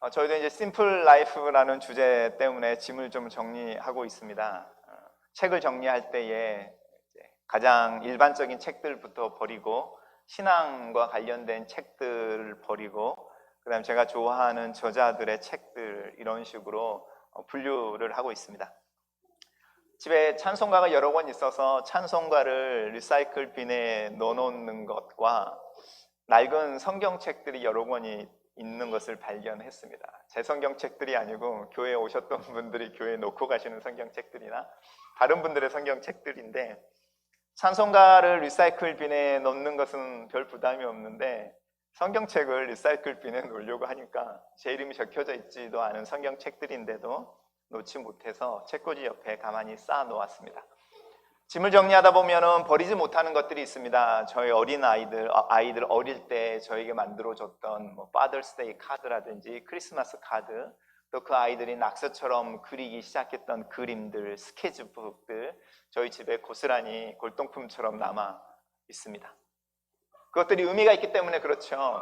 저희도 이제 심플 라이프라는 주제 때문에 짐을 좀 정리하고 있습니다. 책을 정리할 때에 가장 일반적인 책들부터 버리고 신앙과 관련된 책들을 버리고 그다음에 제가 좋아하는 저자들의 책들 이런 식으로 분류를 하고 있습니다. 집에 찬송가가 여러 권 있어서 찬송가를 리사이클 빈에 넣어놓는 것과 낡은 성경책들이 여러 권이 있는 것을 발견했습니다. 제 성경책들이 아니고 교회에 오셨던 분들이 교회에 놓고 가시는 성경책들이나 다른 분들의 성경책들인데 찬송가를 리사이클 빈에 넣는 것은 별 부담이 없는데 성경책을 리사이클 빈에 놓으려고 하니까 제 이름이 적혀져 있지도 않은 성경책들인데도 놓지 못해서 책꽂이 옆에 가만히 쌓아 놓았습니다. 짐을 정리하다 보면은 버리지 못하는 것들이 있습니다. 저희 어린 아이들 어릴 때 저에게 만들어줬던 Father's Day 카드라든지 크리스마스 카드, 또 그 아이들이 낙서처럼 그리기 시작했던 그림들, 스케치북들 저희 집에 고스란히 골동품처럼 남아 있습니다. 그것들이 의미가 있기 때문에 그렇죠.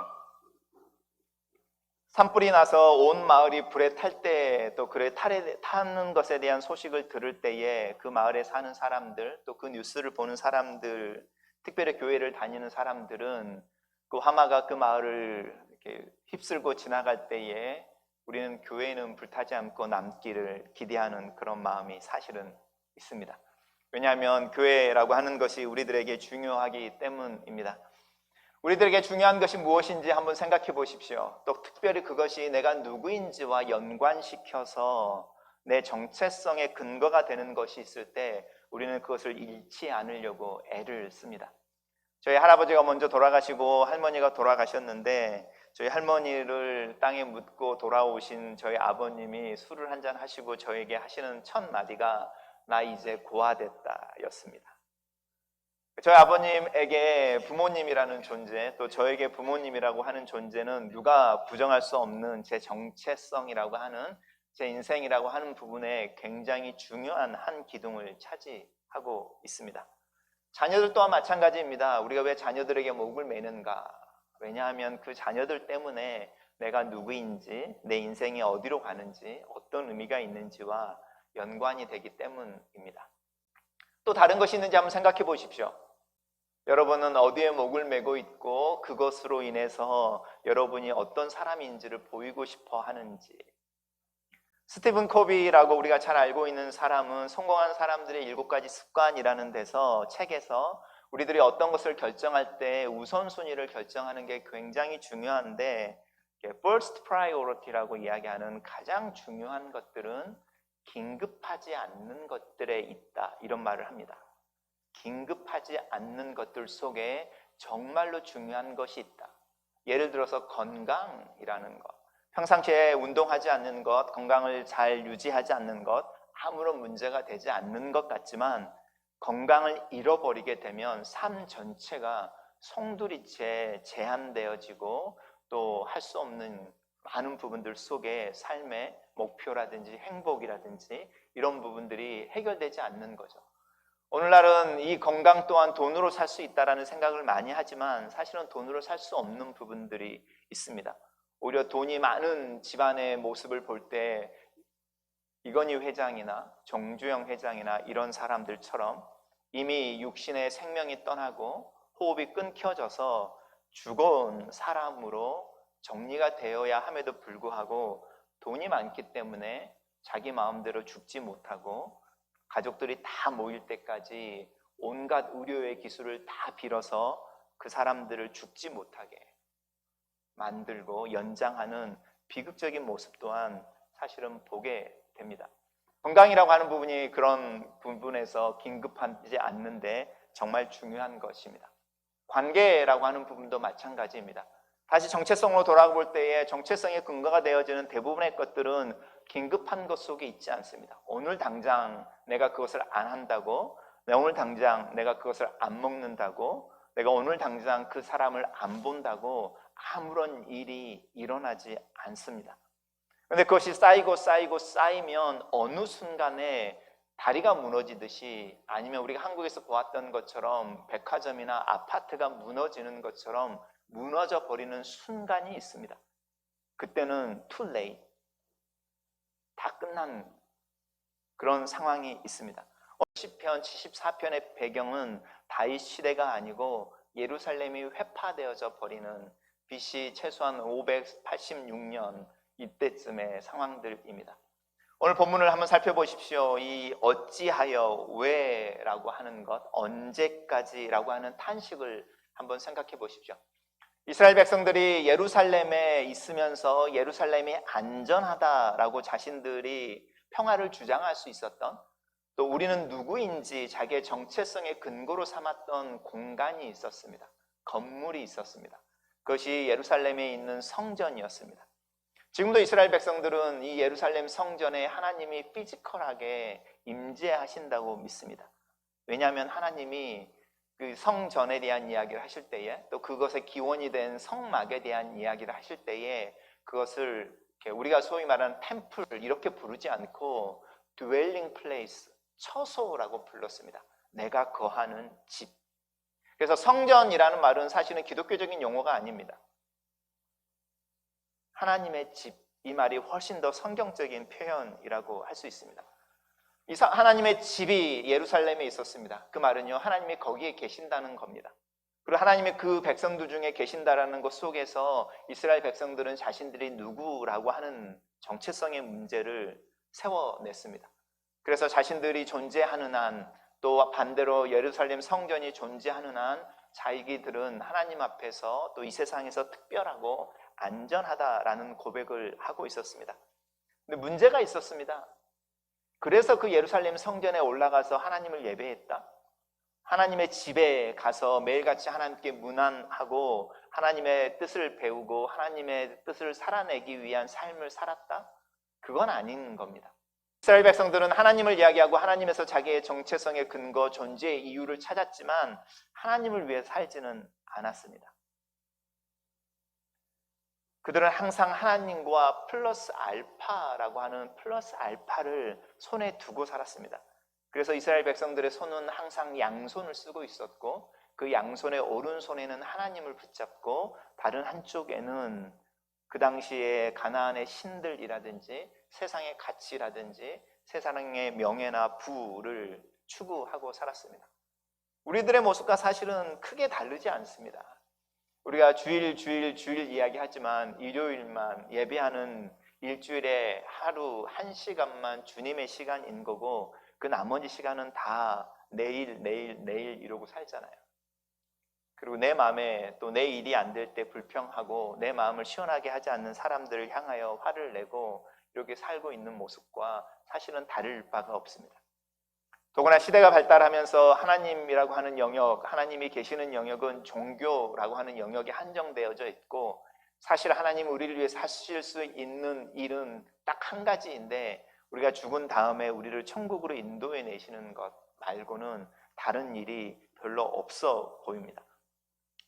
산불이 나서 온 마을이 불에 탈 때, 또 그래 타는 것에 대한 소식을 들을 때에 그 마을에 사는 사람들, 또 그 뉴스를 보는 사람들, 특별히 교회를 다니는 사람들은 그 화마가 그 마을을 이렇게 휩쓸고 지나갈 때에 우리는 교회는 불타지 않고 남기를 기대하는 그런 마음이 사실은 있습니다. 왜냐하면 교회라고 하는 것이 우리들에게 중요하기 때문입니다. 우리들에게 중요한 것이 무엇인지 한번 생각해 보십시오. 또 특별히 그것이 내가 누구인지와 연관시켜서 내 정체성의 근거가 되는 것이 있을 때 우리는 그것을 잃지 않으려고 애를 씁니다. 저희 할아버지가 먼저 돌아가시고 할머니가 돌아가셨는데 저희 할머니를 땅에 묻고 돌아오신 저희 아버님이 술을 한잔 하시고 저에게 하시는 첫 마디가 나 이제 고아됐다 였습니다. 저희 아버님에게 부모님이라는 존재, 또 저에게 부모님이라고 하는 존재는 누가 부정할 수 없는 제 정체성이라고 하는, 제 인생이라고 하는 부분에 굉장히 중요한 한 기둥을 차지하고 있습니다. 자녀들 또한 마찬가지입니다. 우리가 왜 자녀들에게 목을 매는가? 왜냐하면 그 자녀들 때문에 내가 누구인지, 내 인생이 어디로 가는지, 어떤 의미가 있는지와 연관이 되기 때문입니다. 또 다른 것이 있는지 한번 생각해 보십시오. 여러분은 어디에 목을 매고 있고 그것으로 인해서 여러분이 어떤 사람인지를 보이고 싶어 하는지. 스티븐 코비라고 우리가 잘 알고 있는 사람은 성공한 사람들의 7가지 습관이라는 데서 책에서 우리들이 어떤 것을 결정할 때 우선순위를 결정하는 게 굉장히 중요한데 first priority라고 이야기하는 가장 중요한 것들은 긴급하지 않는 것들에 있다 이런 말을 합니다. 긴급하지 않는 것들 속에 정말로 중요한 것이 있다. 예를 들어서 건강이라는 것, 평상시에 운동하지 않는 것, 건강을 잘 유지하지 않는 것, 아무런 문제가 되지 않는 것 같지만 건강을 잃어버리게 되면 삶 전체가 송두리째 제한되어지고 또 할 수 없는 많은 부분들 속에 삶의 목표라든지 행복이라든지 이런 부분들이 해결되지 않는 거죠. 오늘날은 이 건강 또한 돈으로 살 수 있다는 생각을 많이 하지만 사실은 돈으로 살 수 없는 부분들이 있습니다. 오히려 돈이 많은 집안의 모습을 볼 때 이건희 회장이나 정주영 회장이나 이런 사람들처럼 이미 육신의 생명이 떠나고 호흡이 끊겨져서 죽어온 사람으로 정리가 되어야 함에도 불구하고 돈이 많기 때문에 자기 마음대로 죽지 못하고 가족들이 다 모일 때까지 온갖 의료의 기술을 다 빌어서 그 사람들을 죽지 못하게 만들고 연장하는 비극적인 모습 또한 사실은 보게 됩니다. 건강이라고 하는 부분이 그런 부분에서 긴급하지 않는데 정말 중요한 것입니다. 관계라고 하는 부분도 마찬가지입니다. 다시 정체성으로 돌아볼 때에 정체성의 근거가 되어지는 대부분의 것들은 긴급한 것 속에 있지 않습니다. 오늘 당장 내가 그것을 안 한다고, 오늘 당장 내가 그것을 안 먹는다고, 내가 오늘 당장 그 사람을 안 본다고 아무런 일이 일어나지 않습니다. 그런데 그것이 쌓이면 어느 순간에 다리가 무너지듯이 아니면 우리가 한국에서 보았던 것처럼 백화점이나 아파트가 무너지는 것처럼 무너져 버리는 순간이 있습니다. 그때는 too late. 다 끝난 그런 상황이 있습니다. 시편 74편의 배경은 다윗 시대가 아니고 예루살렘이 회파되어져 버리는 BC 최소한 586년 이때쯤의 상황들입니다. 오늘 본문을 한번 살펴보십시오. 이 어찌하여, 왜라고 하는 것, 언제까지라고 하는 탄식을 한번 생각해 보십시오. 이스라엘 백성들이 예루살렘에 있으면서 예루살렘이 안전하다라고 자신들이 평화를 주장할 수 있었던, 또 우리는 누구인지 자기의 정체성의 근거로 삼았던 공간이 있었습니다. 건물이 있었습니다. 그것이 예루살렘에 있는 성전이었습니다. 지금도 이스라엘 백성들은 이 예루살렘 성전에 하나님이 피지컬하게 임재하신다고 믿습니다. 왜냐하면 하나님이 그 성전에 대한 이야기를 하실 때에, 또 그것의 기원이 된 성막에 대한 이야기를 하실 때에 그것을 우리가 소위 말하는 템플 이렇게 부르지 않고 dwelling place, 처소라고 불렀습니다. 내가 거하는 집. 그래서 성전이라는 말은 사실은 기독교적인 용어가 아닙니다. 하나님의 집, 이 말이 훨씬 더 성경적인 표현이라고 할 수 있습니다. 하나님의 집이 예루살렘에 있었습니다. 그 말은요, 하나님이 거기에 계신다는 겁니다. 그리고 하나님의 그 백성들 중에 계신다라는 것 속에서 이스라엘 백성들은 자신들이 누구라고 하는 정체성의 문제를 세워냈습니다. 그래서 자신들이 존재하는 한, 또 반대로 예루살렘 성전이 존재하는 한 자기들은 하나님 앞에서 또 이 세상에서 특별하고 안전하다라는 고백을 하고 있었습니다. 근데 문제가 있었습니다. 그래서 그 예루살렘 성전에 올라가서 하나님을 예배했다. 하나님의 집에 가서 매일같이 하나님께 문안하고 하나님의 뜻을 배우고 하나님의 뜻을 살아내기 위한 삶을 살았다? 그건 아닌 겁니다. 이스라엘 백성들은 하나님을 이야기하고 하나님에서 자기의 정체성의 근거, 존재의 이유를 찾았지만 하나님을 위해 살지는 않았습니다. 그들은 항상 하나님과 플러스 알파라고 하는 플러스 알파를 손에 두고 살았습니다. 그래서 이스라엘 백성들의 손은 항상 양손을 쓰고 있었고, 그 양손의 오른손에는 하나님을 붙잡고 다른 한쪽에는 그 당시에 가나안의 신들이라든지 세상의 가치라든지 세상의 명예나 부를 추구하고 살았습니다. 우리들의 모습과 사실은 크게 다르지 않습니다. 우리가 주일 이야기하지만 일요일만 예배하는 일주일에 하루 1시간만 주님의 시간인 거고 그 나머지 시간은 다 내일 이러고 살잖아요. 그리고 내 마음에 또 내 일이 안 될 때 불평하고 내 마음을 시원하게 하지 않는 사람들을 향하여 화를 내고 이렇게 살고 있는 모습과 사실은 다를 바가 없습니다. 더구나 시대가 발달하면서 하나님이라고 하는 영역, 하나님이 계시는 영역은 종교라고 하는 영역에 한정되어져 있고, 사실 하나님 우리를 위해서 하실 수 있는 일은 딱 한 가지인데 우리가 죽은 다음에 우리를 천국으로 인도해 내시는 것 말고는 다른 일이 별로 없어 보입니다.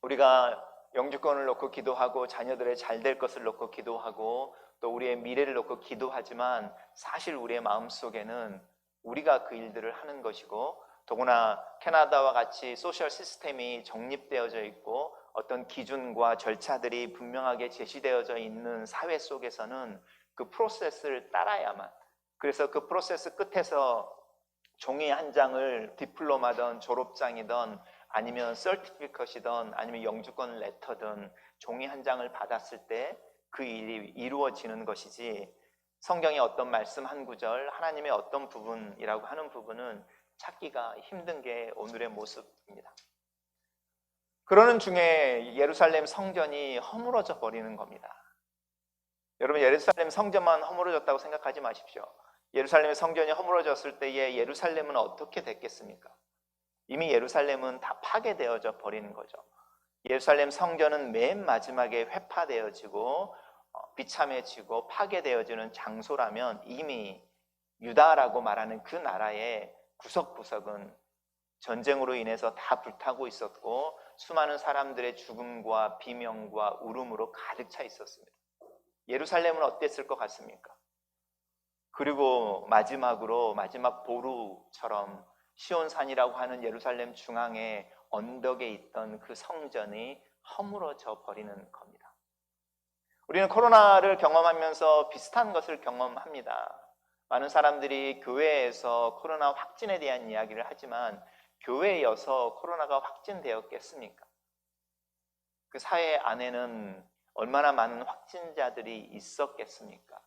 우리가 영주권을 놓고 기도하고 자녀들의 잘 될 것을 놓고 기도하고 또 우리의 미래를 놓고 기도하지만 사실 우리의 마음속에는 우리가 그 일들을 하는 것이고, 더구나 캐나다와 같이 소셜 시스템이 정립되어져 있고 어떤 기준과 절차들이 분명하게 제시되어져 있는 사회 속에서는 그 프로세스를 따라야만, 그래서 그 프로세스 끝에서 종이 한 장을 디플로마든 졸업장이든 아니면 서티피컷이든 아니면 영주권 레터든 종이 한 장을 받았을 때 그 일이 이루어지는 것이지, 성경의 어떤 말씀 한 구절, 하나님의 어떤 부분이라고 하는 부분은 찾기가 힘든 게 오늘의 모습입니다. 그러는 중에 예루살렘 성전이 허물어져 버리는 겁니다. 여러분, 예루살렘 성전만 허물어졌다고 생각하지 마십시오. 예루살렘의 성전이 허물어졌을 때에 예루살렘은 어떻게 됐겠습니까? 이미 예루살렘은 다 파괴되어져 버리는 거죠. 예루살렘 성전은 맨 마지막에 회파되어지고 비참해지고 파괴되어지는 장소라면 이미 유다라고 말하는 그 나라의 구석구석은 전쟁으로 인해서 다 불타고 있었고 수많은 사람들의 죽음과 비명과 울음으로 가득 차 있었습니다. 예루살렘은 어땠을 것 같습니까? 그리고 마지막으로 마지막 보루처럼 시온산이라고 하는 예루살렘 중앙의 언덕에 있던 그 성전이 허물어져 버리는 겁니다. 우리는 코로나를 경험하면서 비슷한 것을 경험합니다. 많은 사람들이 교회에서 코로나 확진에 대한 이야기를 하지만 교회여서 코로나가 확진되었겠습니까? 그 사회 안에는 얼마나 많은 확진자들이 있었겠습니까?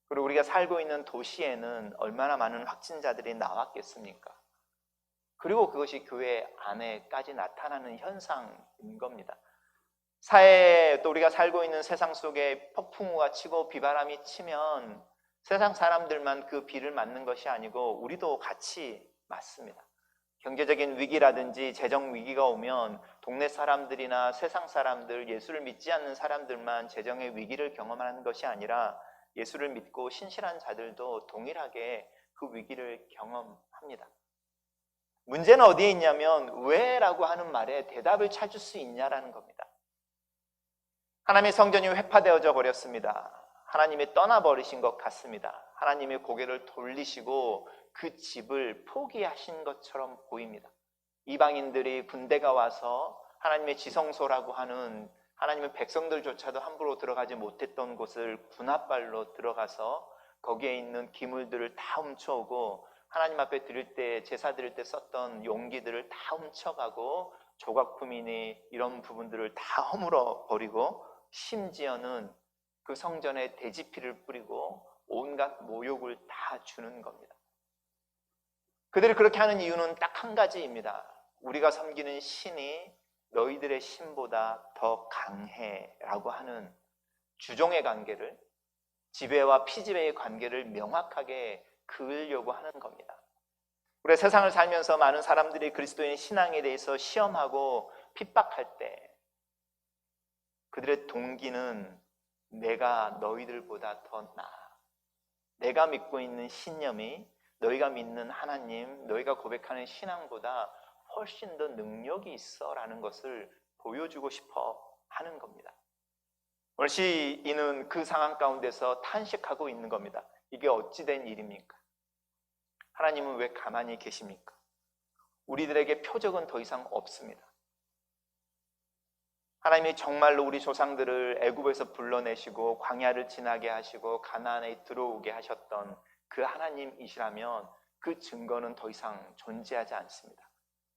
그리고 우리가 살고 있는 도시에는 얼마나 많은 확진자들이 나왔겠습니까? 그리고 그것이 교회 안에까지 나타나는 현상인 겁니다. 사회에 또 우리가 살고 있는 세상 속에 폭풍우가 치고 비바람이 치면 세상 사람들만 그 비를 맞는 것이 아니고 우리도 같이 맞습니다. 경제적인 위기라든지 재정 위기가 오면 동네 사람들이나 세상 사람들, 예수를 믿지 않는 사람들만 재정의 위기를 경험하는 것이 아니라 예수를 믿고 신실한 자들도 동일하게 그 위기를 경험합니다. 문제는 어디에 있냐면 왜라고 하는 말에 대답을 찾을 수 있냐라는 겁니다. 하나님의 성전이 회파되어져 버렸습니다. 하나님이 떠나버리신 것 같습니다. 하나님의 고개를 돌리시고 그 집을 포기하신 것처럼 보입니다. 이방인들이 군대가 와서 하나님의 지성소라고 하는 하나님의 백성들조차도 함부로 들어가지 못했던 곳을 군합발로 들어가서 거기에 있는 기물들을 다 훔쳐오고 하나님 앞에 드릴 때 제사 드릴 때 썼던 용기들을 다 훔쳐가고 조각품이니 이런 부분들을 다 허물어 버리고 심지어는 그 성전에 돼지피를 뿌리고 온갖 모욕을 다 주는 겁니다. 그들이 그렇게 하는 이유는 딱 한 가지입니다. 우리가 섬기는 신이 너희들의 신보다 더 강해라고 하는 주종의 관계를, 지배와 피지배의 관계를 명확하게 그으려고 하는 겁니다. 우리 세상을 살면서 많은 사람들이 그리스도인 신앙에 대해서 시험하고 핍박할 때 그들의 동기는 내가 너희들보다 더 나아. 내가 믿고 있는 신념이 너희가 믿는 하나님, 너희가 고백하는 신앙보다 훨씬 더 능력이 있어 라는 것을 보여주고 싶어 하는 겁니다. 오늘 시인은 그 상황 가운데서 탄식하고 있는 겁니다. 이게 어찌된 일입니까? 하나님은 왜 가만히 계십니까? 우리들에게 표적은 더 이상 없습니다. 하나님이 정말로 우리 조상들을 애굽에서 불러내시고 광야를 지나게 하시고 가나안에 들어오게 하셨던 그 하나님이시라면 그 증거는 더 이상 존재하지 않습니다.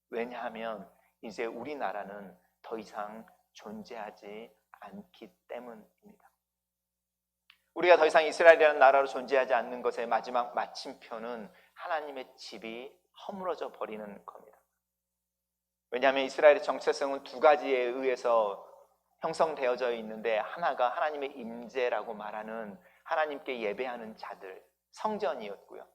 왜냐하면 이제 우리나라는 더 이상 존재하지 않기 때문입니다. 우리가 더 이상 이스라엘이라는 나라로 존재하지 않는 것의 마지막 마침표는 하나님의 집이 허물어져 버리는 겁니다. 왜냐하면 이스라엘의 정체성은 두 가지에 의해서 형성되어져 있는데, 하나가 하나님의 임재라고 말하는 하나님께 예배하는 자들, 성전이었고요.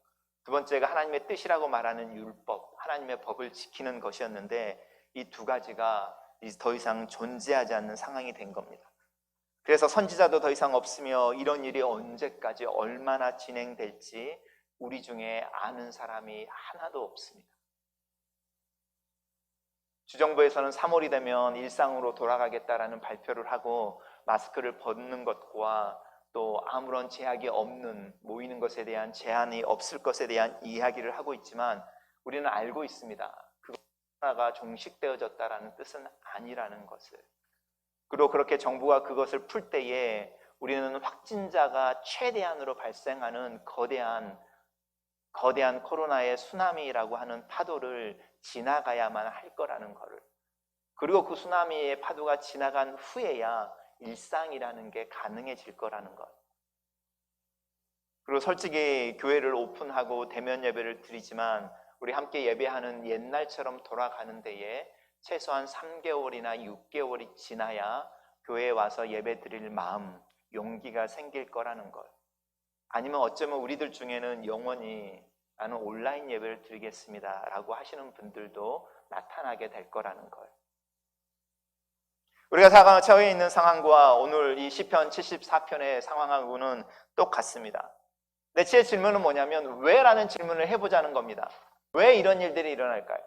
두 번째가 하나님의 뜻이라고 말하는 율법, 하나님의 법을 지키는 것이었는데, 이 두 가지가 더 이상 존재하지 않는 상황이 된 겁니다. 그래서 선지자도 더 이상 없으며 이런 일이 언제까지 얼마나 진행될지 우리 중에 아는 사람이 하나도 없습니다. 주정부에서는 3월이 되면 일상으로 돌아가겠다라는 발표를 하고 마스크를 벗는 것과 또 아무런 제약이 없는 모이는 것에 대한 제한이 없을 것에 대한 이야기를 하고 있지만 우리는 알고 있습니다. 그거가 종식되어졌다라는 뜻은 아니라는 것을. 그리고 그렇게 정부가 그것을 풀 때에 우리는 확진자가 최대한으로 발생하는 거대한 코로나의 쓰나미라고 하는 파도를 지나가야만 할 거라는 것을, 그리고 그 쓰나미의 파도가 지나간 후에야 일상이라는 게 가능해질 거라는 것. 그리고 솔직히 교회를 오픈하고 대면 예배를 드리지만 우리 함께 예배하는 옛날처럼 돌아가는 데에 최소한 3개월이나 6개월이 지나야 교회에 와서 예배 드릴 마음, 용기가 생길 거라는 것. 아니면 어쩌면 우리들 중에는 영원히 나는 온라인 예배를 드리겠습니다 라고 하시는 분들도 나타나게 될 거라는 걸. 우리가 처해 있는 상황과 오늘 이 시편 74편의 상황하고는 똑같습니다. 내 질문은 뭐냐면 왜? 라는 질문을 해보자는 겁니다. 왜 이런 일들이 일어날까요?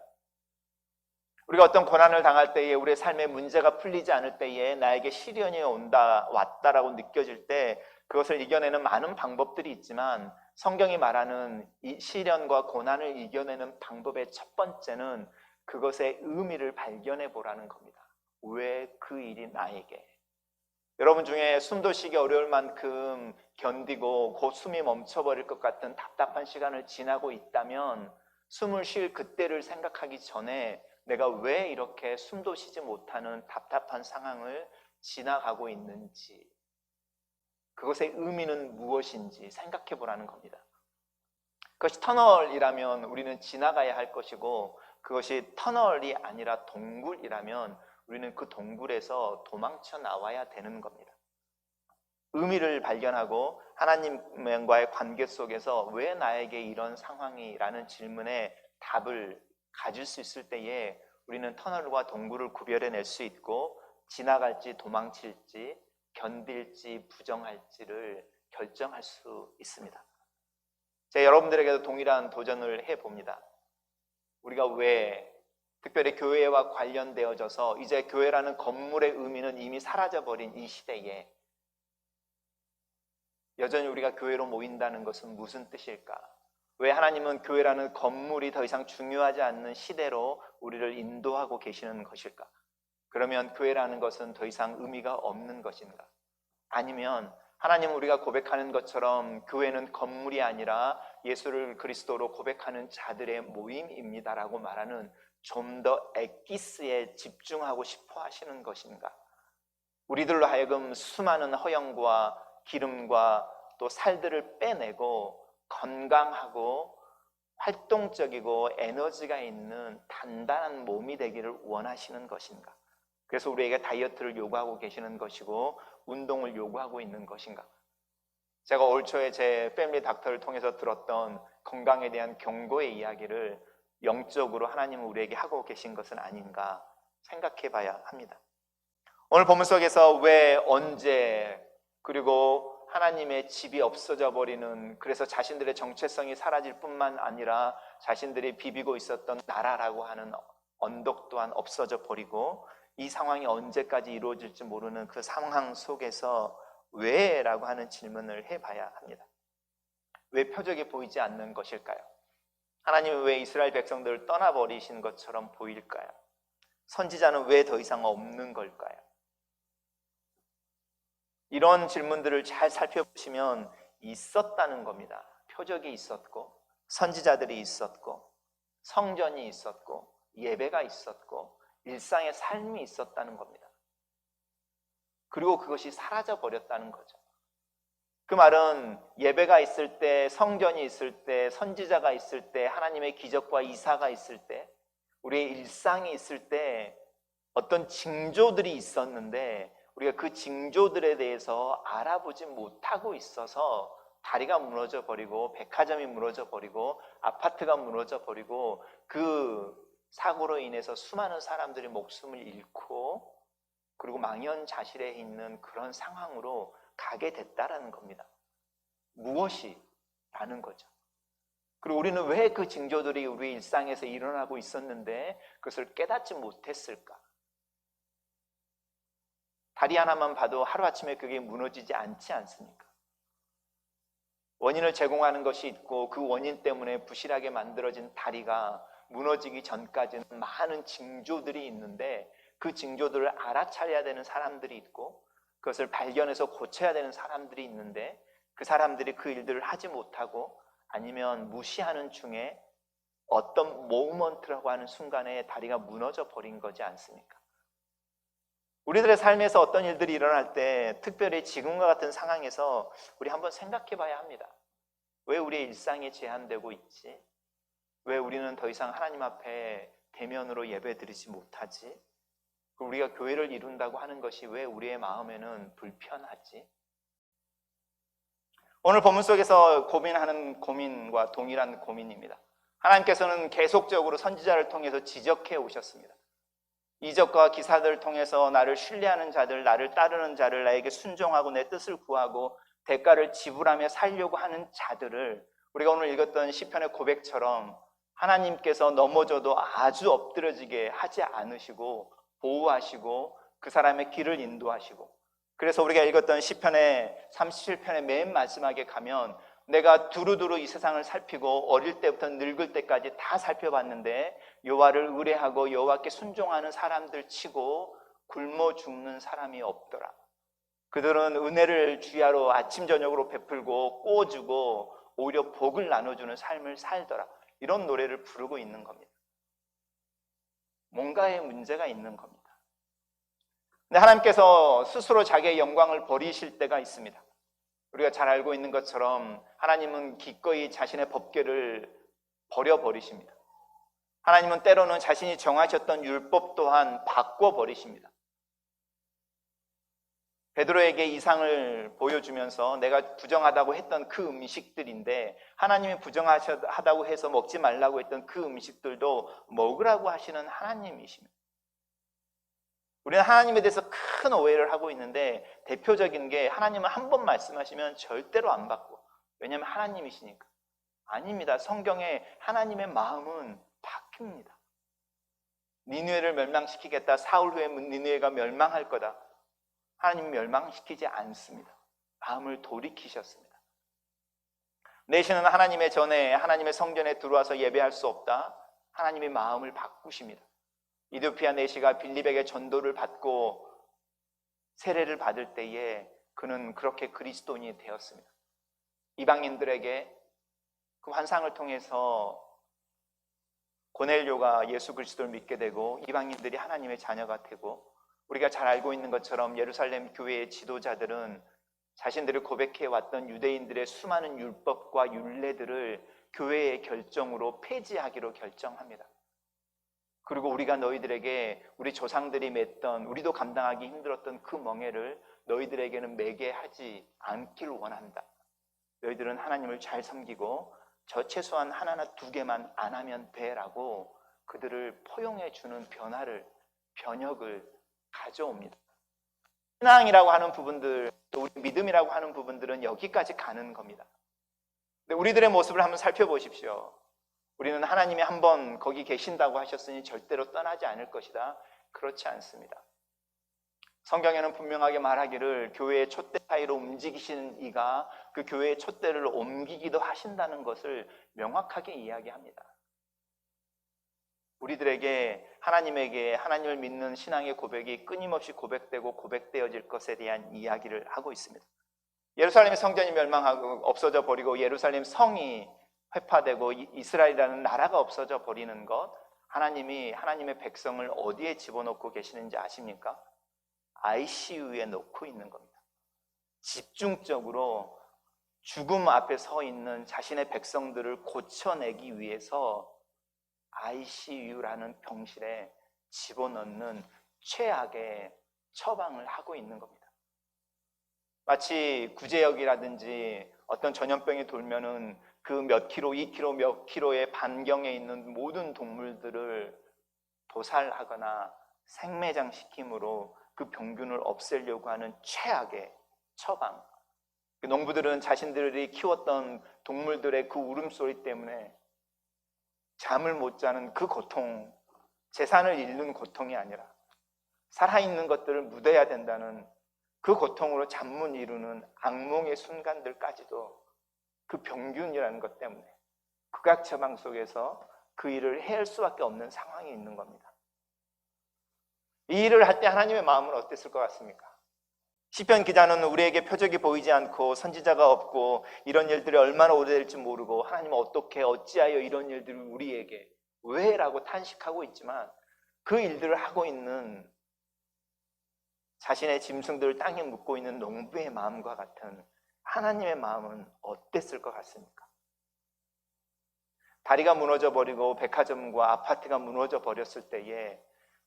우리가 어떤 고난을 당할 때에, 우리의 삶의 문제가 풀리지 않을 때에 나에게 시련이 왔다라고 느껴질 때 그것을 이겨내는 많은 방법들이 있지만 성경이 말하는 이 시련과 고난을 이겨내는 방법의 첫 번째는 그것의 의미를 발견해 보라는 겁니다. 왜 그 일이 나에게? 여러분 중에 숨도 쉬기 어려울 만큼 견디고 곧 숨이 멈춰버릴 것 같은 답답한 시간을 지나고 있다면 숨을 쉴 그때를 생각하기 전에 내가 왜 이렇게 숨도 쉬지 못하는 답답한 상황을 지나가고 있는지, 그것의 의미는 무엇인지 생각해 보라는 겁니다. 그것이 터널이라면 우리는 지나가야 할 것이고, 그것이 터널이 아니라 동굴이라면 우리는 그 동굴에서 도망쳐 나와야 되는 겁니다. 의미를 발견하고 하나님과의 관계 속에서 왜 나에게 이런 상황이라는 질문에 답을 가질 수 있을 때에 우리는 터널과 동굴을 구별해낼 수 있고, 지나갈지 도망칠지 견딜지 부정할지를 결정할 수 있습니다. 제가 여러분들에게도 동일한 도전을 해봅니다. 우리가 왜 특별히 교회와 관련되어져서 이제 교회라는 건물의 의미는 이미 사라져버린 이 시대에 여전히 우리가 교회로 모인다는 것은 무슨 뜻일까? 왜 하나님은 교회라는 건물이 더 이상 중요하지 않는 시대로 우리를 인도하고 계시는 것일까? 그러면 교회라는 것은 더 이상 의미가 없는 것인가? 아니면 하나님 우리가 고백하는 것처럼 교회는 건물이 아니라 예수를 그리스도로 고백하는 자들의 모임입니다라고 말하는 좀 더 엑기스에 집중하고 싶어 하시는 것인가? 우리들로 하여금 수많은 허영과 기름과 또 살들을 빼내고 건강하고 활동적이고 에너지가 있는 단단한 몸이 되기를 원하시는 것인가? 그래서 우리에게 다이어트를 요구하고 계시는 것이고 운동을 요구하고 있는 것인가? 제가 올 초에 제 패밀리 닥터를 통해서 들었던 건강에 대한 경고의 이야기를 영적으로 하나님은 우리에게 하고 계신 것은 아닌가 생각해 봐야 합니다. 오늘 본문 속에서 왜, 언제, 그리고 하나님의 집이 없어져 버리는, 그래서 자신들의 정체성이 사라질 뿐만 아니라 자신들이 비비고 있었던 나라라고 하는 언덕 또한 없어져 버리고 이 상황이 언제까지 이루어질지 모르는 그 상황 속에서 왜? 라고 하는 질문을 해봐야 합니다. 왜 표적이 보이지 않는 것일까요? 하나님은 왜 이스라엘 백성들을 떠나버리신 것처럼 보일까요? 선지자는 왜 더 이상 없는 걸까요? 이런 질문들을 잘 살펴보시면 있었다는 겁니다. 표적이 있었고 선지자들이 있었고 성전이 있었고 예배가 있었고 일상의 삶이 있었다는 겁니다. 그리고 그것이 사라져 버렸다는 거죠. 그 말은 예배가 있을 때, 성전이 있을 때, 선지자가 있을 때, 하나님의 기적과 이사가 있을 때, 우리의 일상이 있을 때 어떤 징조들이 있었는데 우리가 그 징조들에 대해서 알아보지 못하고 있어서 다리가 무너져 버리고 백화점이 무너져 버리고 아파트가 무너져 버리고 그 사고로 인해서 수많은 사람들이 목숨을 잃고 그리고 망연자실해 있는 그런 상황으로 가게 됐다라는 겁니다. 무엇이? 라는 거죠. 그리고 우리는 왜 그 징조들이 우리 일상에서 일어나고 있었는데 그것을 깨닫지 못했을까? 다리 하나만 봐도 하루아침에 그게 무너지지 않지 않습니까? 원인을 제공하는 것이 있고 그 원인 때문에 부실하게 만들어진 다리가 무너지기 전까지는 많은 징조들이 있는데 그 징조들을 알아차려야 되는 사람들이 있고 그것을 발견해서 고쳐야 되는 사람들이 있는데 그 사람들이 그 일들을 하지 못하고 아니면 무시하는 중에 어떤 모먼트라고 하는 순간에 다리가 무너져 버린 거지 않습니까? 우리들의 삶에서 어떤 일들이 일어날 때 특별히 지금과 같은 상황에서 우리 한번 생각해 봐야 합니다. 왜 우리의 일상이 제한되고 있지? 왜 우리는 더 이상 하나님 앞에 대면으로 예배드리지 못하지? 우리가 교회를 이룬다고 하는 것이 왜 우리의 마음에는 불편하지? 오늘 본문 속에서 고민하는 고민과 동일한 고민입니다. 하나님께서는 계속적으로 선지자를 통해서 지적해 오셨습니다. 이적과 기사들을 통해서 나를 신뢰하는 자들, 나를 따르는 자를, 나에게 순종하고 내 뜻을 구하고 대가를 지불하며 살려고 하는 자들을 우리가 오늘 읽었던 시편의 고백처럼 하나님께서 넘어져도 아주 엎드러지게 하지 않으시고 보호하시고 그 사람의 길을 인도하시고, 그래서 우리가 읽었던 시편의 37편의 맨 마지막에 가면 내가 두루두루 이 세상을 살피고 어릴 때부터 늙을 때까지 다 살펴봤는데 여호와를 의뢰하고 여호와께 순종하는 사람들 치고 굶어 죽는 사람이 없더라. 그들은 은혜를 주야로 아침 저녁으로 베풀고 꾸어주고 오히려 복을 나눠주는 삶을 살더라. 이런 노래를 부르고 있는 겁니다. 뭔가의 문제가 있는 겁니다. 근데 하나님께서 스스로 자기의 영광을 버리실 때가 있습니다. 우리가 잘 알고 있는 것처럼 하나님은 기꺼이 자신의 법궤를 버려버리십니다. 하나님은 때로는 자신이 정하셨던 율법 또한 바꿔버리십니다. 베드로에게 이상을 보여주면서 내가 부정하다고 했던 그 음식들인데 하나님이 부정하다고 해서 먹지 말라고 했던 그 음식들도 먹으라고 하시는 하나님이십니다. 우리는 하나님에 대해서 큰 오해를 하고 있는데 대표적인 게 하나님은 한 번 말씀하시면 절대로 안 바꿔. 왜냐하면 하나님이시니까. 아닙니다. 성경에 하나님의 마음은 바뀝니다. 니느웨를 멸망시키겠다. 사울 후에 니느웨가 멸망할 거다. 하나님이 멸망시키지 않습니다. 마음을 돌이키셨습니다. 내시는 하나님의 전에 하나님의 성전에 들어와서 예배할 수 없다. 하나님의 마음을 바꾸십니다. 이디오피아 내시가 빌립에게 전도를 받고 세례를 받을 때에 그는 그렇게 그리스도인이 되었습니다. 이방인들에게 그 환상을 통해서 고넬료가 예수 그리스도를 믿게 되고 이방인들이 하나님의 자녀가 되고 우리가 잘 알고 있는 것처럼 예루살렘 교회의 지도자들은 자신들을 고백해왔던 유대인들의 수많은 율법과 율례들을 교회의 결정으로 폐지하기로 결정합니다. 그리고 우리가 너희들에게 우리 조상들이 맺던 우리도 감당하기 힘들었던 그 멍에를 너희들에게는 매게 하지 않기를 원한다. 너희들은 하나님을 잘 섬기고 저 최소한 하나나 두 개만 안 하면 돼라고 그들을 포용해 주는 변혁을 가져옵니다. 신앙이라고 하는 부분들, 또 우리 믿음이라고 하는 부분들은 여기까지 가는 겁니다. 근데 우리들의 모습을 한번 살펴보십시오. 우리는 하나님이 한번 거기 계신다고 하셨으니 절대로 떠나지 않을 것이다. 그렇지 않습니다. 성경에는 분명하게 말하기를 교회의 촛대 사이로 움직이시는 이가 그 교회의 촛대를 옮기기도 하신다는 것을 명확하게 이야기합니다. 우리들에게 하나님에게 하나님을 믿는 신앙의 고백이 끊임없이 고백되고 고백되어질 것에 대한 이야기를 하고 있습니다. 예루살렘의 성전이 멸망하고 없어져 버리고 예루살렘 성이 회파되고 이스라엘이라는 나라가 없어져 버리는 것, 하나님이 하나님의 백성을 어디에 집어넣고 계시는지 아십니까? ICU에 놓고 있는 겁니다. 집중적으로 죽음 앞에 서 있는 자신의 백성들을 고쳐내기 위해서 ICU라는 병실에 집어넣는 최악의 처방을 하고 있는 겁니다. 마치 구제역이라든지 어떤 전염병이 돌면은 그 몇 킬로, 2킬로, 몇 킬로의 반경에 있는 모든 동물들을 도살하거나 생매장시킴으로 그 병균을 없애려고 하는 최악의 처방. 농부들은 자신들이 키웠던 동물들의 그 울음소리 때문에 잠을 못 자는 그 고통, 재산을 잃는 고통이 아니라 살아있는 것들을 묻어야 된다는 그 고통으로 잠 못 이루는 악몽의 순간들까지도 그 병균이라는 것 때문에 극악 처방 속에서 그 일을 해야 할 수밖에 없는 상황이 있는 겁니다. 이 일을 할 때 하나님의 마음은 어땠을 것 같습니까? 시편 기자는 우리에게 표적이 보이지 않고 선지자가 없고 이런 일들이 얼마나 오래될지 모르고 하나님은 어떻게 어찌하여 이런 일들을 우리에게 왜? 라고 탄식하고 있지만 그 일들을 하고 있는 자신의 짐승들을 땅에 묻고 있는 농부의 마음과 같은 하나님의 마음은 어땠을 것 같습니까? 다리가 무너져 버리고 백화점과 아파트가 무너져 버렸을 때에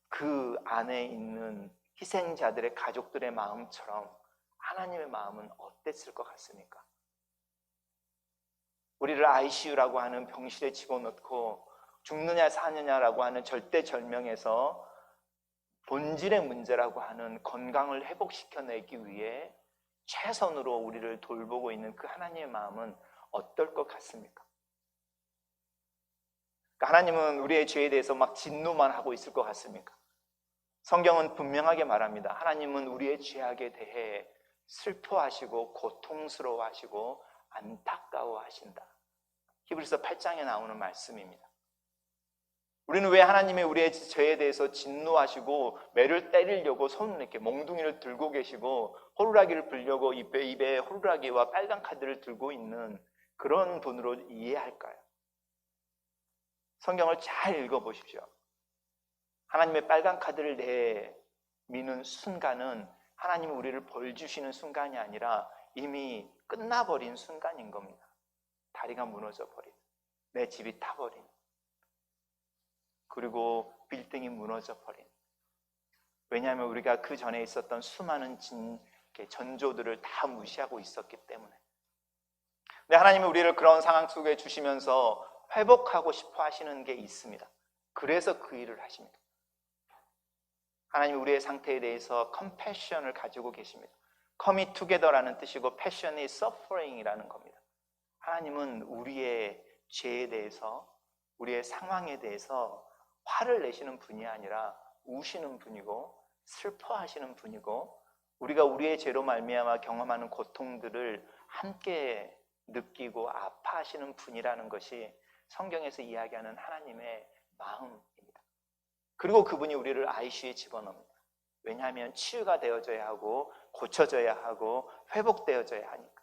그 안에 있는 희생자들의 가족들의 마음처럼 하나님의 마음은 어땠을 것 같습니까? 우리를 ICU라고 하는 병실에 집어넣고 죽느냐 사느냐라고 하는 절대절명에서 본질의 문제라고 하는 건강을 회복시켜내기 위해 최선으로 우리를 돌보고 있는 그 하나님의 마음은 어떨 것 같습니까? 하나님은 우리의 죄에 대해서 막 진노만 하고 있을 것 같습니까? 성경은 분명하게 말합니다. 하나님은 우리의 죄악에 대해 슬퍼하시고 고통스러워하시고 안타까워하신다. 히브리서 8장에 나오는 말씀입니다. 우리는 왜 하나님이 우리의 죄에 대해서 진노하시고 매를 때리려고 손 이렇게 몽둥이를 들고 계시고 호루라기를 불려고 입에 호루라기와 빨간 카드를 들고 있는 그런 분으로 이해할까요? 성경을 잘 읽어보십시오. 하나님의 빨간 카드를 내미는 순간은 하나님이 우리를 벌 주시는 순간이 아니라 이미 끝나버린 순간인 겁니다. 다리가 무너져 버린, 내 집이 타버린, 그리고 빌딩이 무너져 버린. 왜냐하면 우리가 그 전에 있었던 수많은 전조들을 다 무시하고 있었기 때문에. 근데 하나님이 우리를 그런 상황 속에 주시면서 회복하고 싶어 하시는 게 있습니다. 그래서 그 일을 하십니다. 하나님이 우리의 상태에 대해서 컴패션을 가지고 계십니다. Coming together라는 뜻이고 passion이 suffering이라는 겁니다. 하나님은 우리의 죄에 대해서, 우리의 상황에 대해서 화를 내시는 분이 아니라 우시는 분이고 슬퍼하시는 분이고 우리가 우리의 죄로 말미암아 경험하는 고통들을 함께 느끼고 아파하시는 분이라는 것이 성경에서 이야기하는 하나님의 마음입니다. 그리고 그분이 우리를 ICU에 집어넣습니다. 왜냐하면 치유가 되어져야 하고 고쳐져야 하고 회복되어져야 하니까.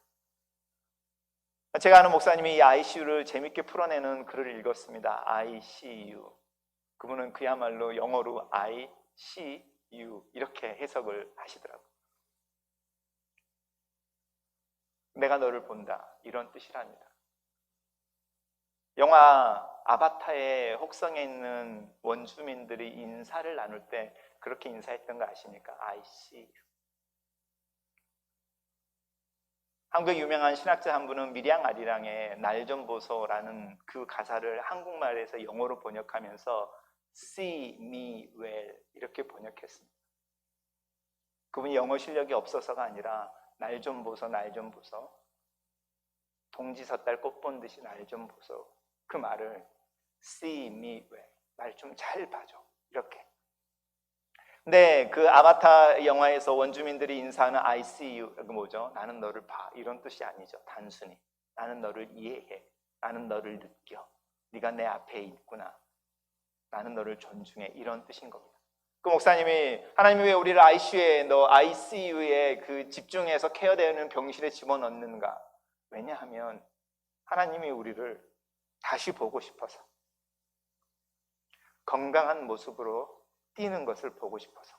제가 아는 목사님이 이 ICU를 재밌게 풀어내는 글을 읽었습니다. ICU. 그분은 그야말로 영어로 I see you 이렇게 해석을 하시더라고요. 내가 너를 본다 이런 뜻이랍니다. 영화 아바타의 혹성에 있는 원주민들이 인사를 나눌 때 그렇게 인사했던 거 아십니까? I see you. 한국의 유명한 신학자 한 분은 미량 아리랑의 날 좀 보소라는 그 가사를 한국말에서 영어로 번역하면서 See me well 이렇게 번역했습니다. 그분이 영어 실력이 없어서가 아니라 날 좀 보소 날 좀 보소, 동지 섣달 꽃 본 듯이 날 좀 보소, 그 말을 See me well, 날 좀 잘 봐줘 이렇게. 근데 그 아바타 영화에서 원주민들이 인사하는 I see you, 그 뭐죠? 나는 너를 봐 이런 뜻이 아니죠. 단순히 나는 너를 이해해, 나는 너를 느껴, 네가 내 앞에 있구나, 나는 너를 존중해 이런 뜻인 겁니다. 그 목사님이 하나님이 왜 우리를 ICU에 그 집중해서 케어되는 병실에 집어넣는가? 왜냐하면 하나님이 우리를 다시 보고 싶어서, 건강한 모습으로 뛰는 것을 보고 싶어서,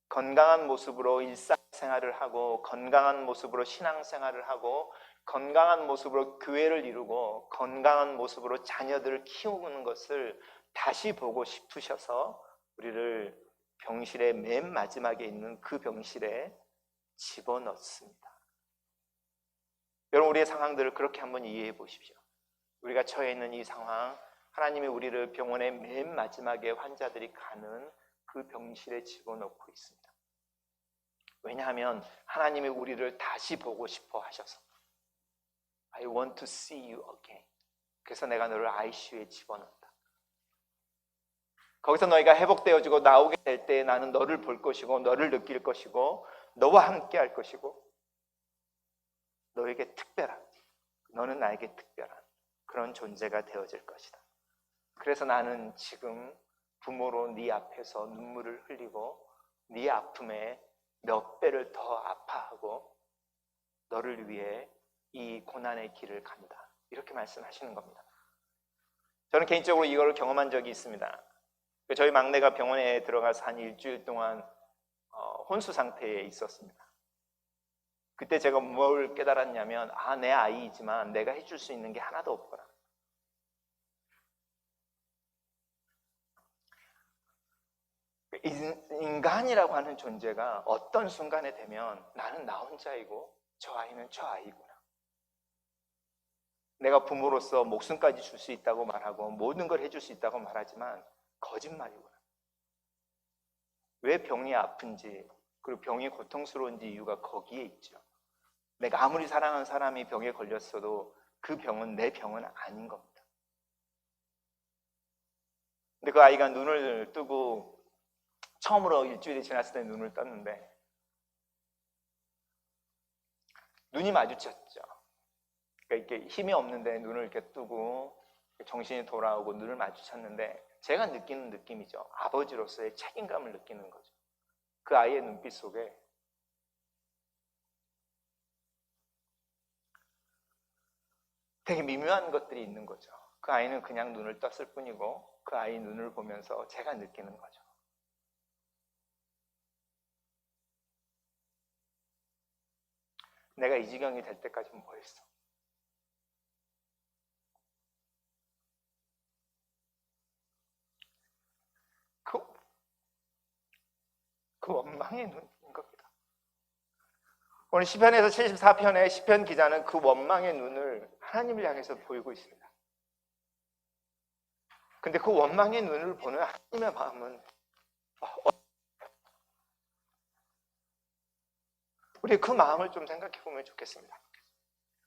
건강한 모습으로 일상생활을 하고 건강한 모습으로 신앙생활을 하고 건강한 모습으로 교회를 이루고 건강한 모습으로 자녀들을 키우는 것을 다시 보고 싶으셔서 우리를 병실의 맨 마지막에 있는 그 병실에 집어넣습니다. 여러분, 우리의 상황들을 그렇게 한번 이해해 보십시오. 우리가 처해 있는 이 상황, 하나님이 우리를 병원의 맨 마지막에 환자들이 가는 그 병실에 집어넣고 있습니다. 왜냐하면 하나님이 우리를 다시 보고 싶어 하셔서 I want to see you again. 그래서 내가 너를 ICU에 집어넣는다. 거기서 너희가 회복되어지고 나오게 될 때 나는 너를 볼 것이고 너를 느낄 것이고 너와 함께 할 것이고 너에게 특별한, 너는 나에게 특별한 그런 존재가 되어질 것이다. 그래서 나는 지금 부모로 네 앞에서 눈물을 흘리고 네 아픔에 몇 배를 더 아파하고 너를 위해 이 고난의 길을 간다. 이렇게 말씀하시는 겁니다. 저는 개인적으로 이걸 경험한 적이 있습니다. 저희 막내가 병원에 들어가서 한 일주일 동안 혼수 상태에 있었습니다. 그때 제가 뭘 깨달았냐면 내 아이이지만 내가 해줄 수 있는 게 하나도 없구나. 인간이라고 하는 존재가 어떤 순간에 되면 나는 나 혼자이고 저 아이는 저 아이구나. 내가 부모로서 목숨까지 줄 수 있다고 말하고 모든 걸 해줄 수 있다고 말하지만 거짓말이구나. 왜 병이 아픈지 그리고 병이 고통스러운지 이유가 거기에 있죠. 내가 아무리 사랑하는 사람이 병에 걸렸어도 그 병은 내 병은 아닌 겁니다. 근데 그 아이가 눈을 뜨고 처음으로 일주일이 지났을 때 눈을 떴는데 눈이 마주쳤죠. 그러니까 이렇게 힘이 없는데 눈을 이렇게 뜨고 정신이 돌아오고 눈을 마주쳤는데 제가 느끼는 느낌이죠. 아버지로서의 책임감을 느끼는 거죠. 그 아이의 눈빛 속에 되게 미묘한 것들이 있는 거죠. 그 아이는 그냥 눈을 떴을 뿐이고 그 아이 눈을 보면서 제가 느끼는 거죠. 내가 이 지경이 될 때까지 뭐 했어? 그 원망의 눈인 겁니다. 오늘 시편에서 74편의 시편 기자는 그 원망의 눈을 하나님을 향해서 보이고 있습니다. 근데 그 원망의 눈을 보는 하나님의 마음은 우리 그 마음을 좀 생각해 보면 좋겠습니다.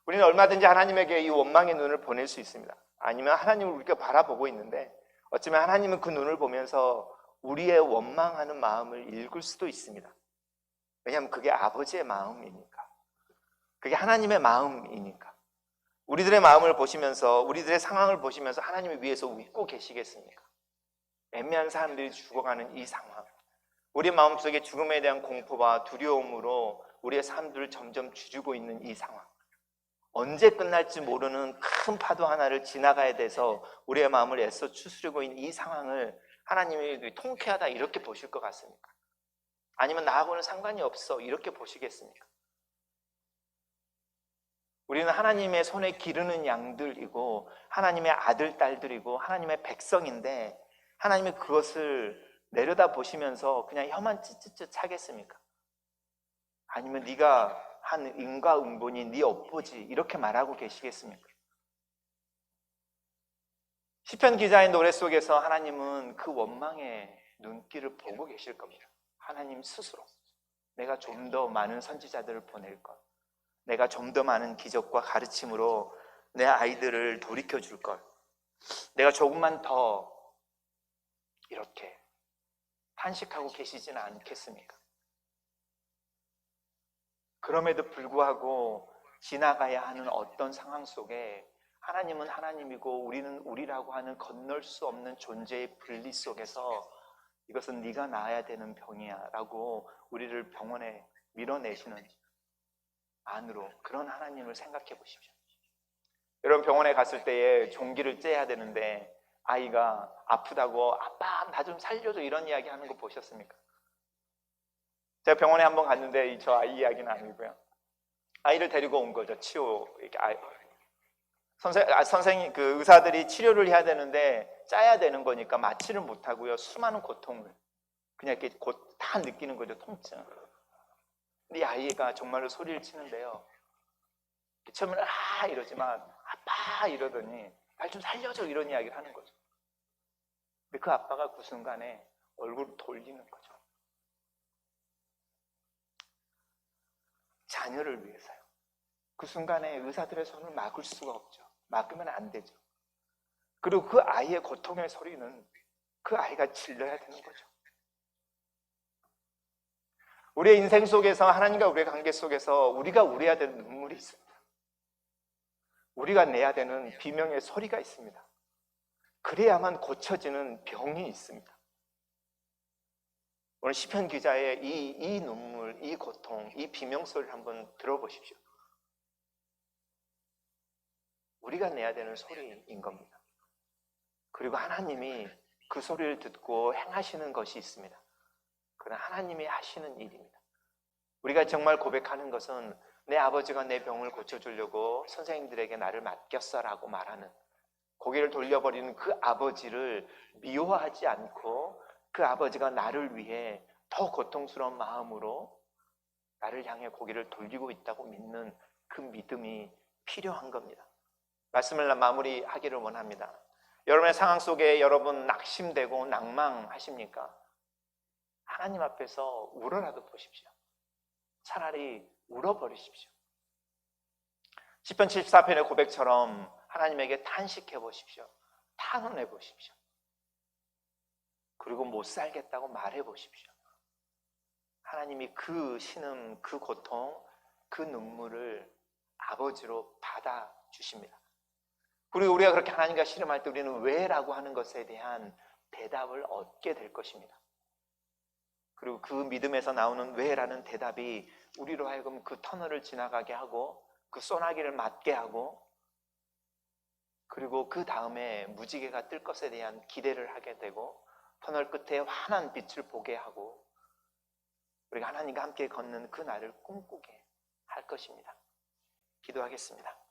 우리는 얼마든지 하나님에게 이 원망의 눈을 보낼 수 있습니다. 아니면 하나님을 우리가 바라보고 있는데 어쩌면 하나님은 그 눈을 보면서 우리의 원망하는 마음을 읽을 수도 있습니다. 왜냐하면 그게 아버지의 마음이니까. 그게 하나님의 마음이니까. 우리들의 마음을 보시면서 우리들의 상황을 보시면서 하나님을 위해서 웃고 계시겠습니까? 애매한 사람들이 죽어가는 이 상황, 우리 마음속에 죽음에 대한 공포와 두려움으로 우리의 삶들을 점점 주주고 있는 이 상황, 언제 끝날지 모르는 큰 파도 하나를 지나가야 돼서 우리의 마음을 애써 추스르고 있는 이 상황을 하나님이 통쾌하다 이렇게 보실 것 같습니까? 아니면 나하고는 상관이 없어 이렇게 보시겠습니까? 우리는 하나님의 손에 기르는 양들이고 하나님의 아들, 딸들이고 하나님의 백성인데 하나님이 그것을 내려다 보시면서 그냥 혀만 찌찌찌 차겠습니까? 아니면 네가 한 인과응보니 네 업보지 이렇게 말하고 계시겠습니까? 시편 기자의 노래 속에서 하나님은 그 원망의 눈길을 보고 계실 겁니다. 하나님 스스로 내가 좀 더 많은 선지자들을 보낼 것, 내가 좀 더 많은 기적과 가르침으로 내 아이들을 돌이켜 줄 것, 내가 조금만 더 이렇게 탄식하고 계시지는 않겠습니까? 그럼에도 불구하고 지나가야 하는 어떤 상황 속에 하나님은 하나님이고 우리는 우리라고 하는 건널 수 없는 존재의 분리 속에서 이것은 네가 나아야 되는 병이야 라고 우리를 병원에 밀어내시는 안으로 그런 하나님을 생각해 보십시오. 여러분 병원에 갔을 때에 종기를 째야 되는데 아이가 아프다고 아빠 나 좀 살려줘 이런 이야기 하는 거 보셨습니까? 제가 병원에 한번 갔는데 저 아이 이야기는 아니고요. 아이를 데리고 온 거죠. 치료 이렇게 선생님 그 의사들이 치료를 해야 되는데 짜야 되는 거니까 마취를 못 하고요. 수많은 고통을 그냥 이렇게 다 느끼는 거죠. 통증. 근데 이 아이가 정말로 소리를 치는데요. 처음에는 아 이러지만 아빠 이러더니 날 좀 살려줘 이런 이야기를 하는 거죠. 근데 그 아빠가 그 순간에 얼굴을 돌리는 거죠. 자녀를 위해서요. 그 순간에 의사들의 손을 막을 수가 없죠. 막으면 안 되죠. 그리고 그 아이의 고통의 소리는 그 아이가 질러야 되는 거죠. 우리의 인생 속에서 하나님과 우리의 관계 속에서 우리가 울어야 되는 눈물이 있습니다. 우리가 내야 되는 비명의 소리가 있습니다. 그래야만 고쳐지는 병이 있습니다. 오늘 시편 기자의 이 눈물, 이 고통, 이 비명 소리를 한번 들어보십시오. 우리가 내야 되는 소리인 겁니다. 그리고 하나님이 그 소리를 듣고 행하시는 것이 있습니다. 그건 하나님이 하시는 일입니다. 우리가 정말 고백하는 것은 내 아버지가 내 병을 고쳐주려고 선생님들에게 나를 맡겼어라고 말하는, 고개를 돌려버리는 그 아버지를 미워하지 않고 그 아버지가 나를 위해 더 고통스러운 마음으로 나를 향해 고개를 돌리고 있다고 믿는 그 믿음이 필요한 겁니다. 말씀을 마무리하기를 원합니다. 여러분의 상황 속에 여러분 낙심되고 낭망하십니까? 하나님 앞에서 울어라도 보십시오. 차라리 울어버리십시오. 시편 74편의 고백처럼 하나님에게 탄식해 보십시오. 탄원해 보십시오. 그리고 못 살겠다고 말해 보십시오. 하나님이 그 신음, 그 고통, 그 눈물을 아버지로 받아주십니다. 그리고 우리가 그렇게 하나님과 씨름할 때 우리는 왜라고 하는 것에 대한 대답을 얻게 될 것입니다. 그리고 그 믿음에서 나오는 왜라는 대답이 우리로 하여금 그 터널을 지나가게 하고 그 소나기를 맞게 하고 그리고 그 다음에 무지개가 뜰 것에 대한 기대를 하게 되고 터널 끝에 환한 빛을 보게 하고 우리가 하나님과 함께 걷는 그 날을 꿈꾸게 할 것입니다. 기도하겠습니다.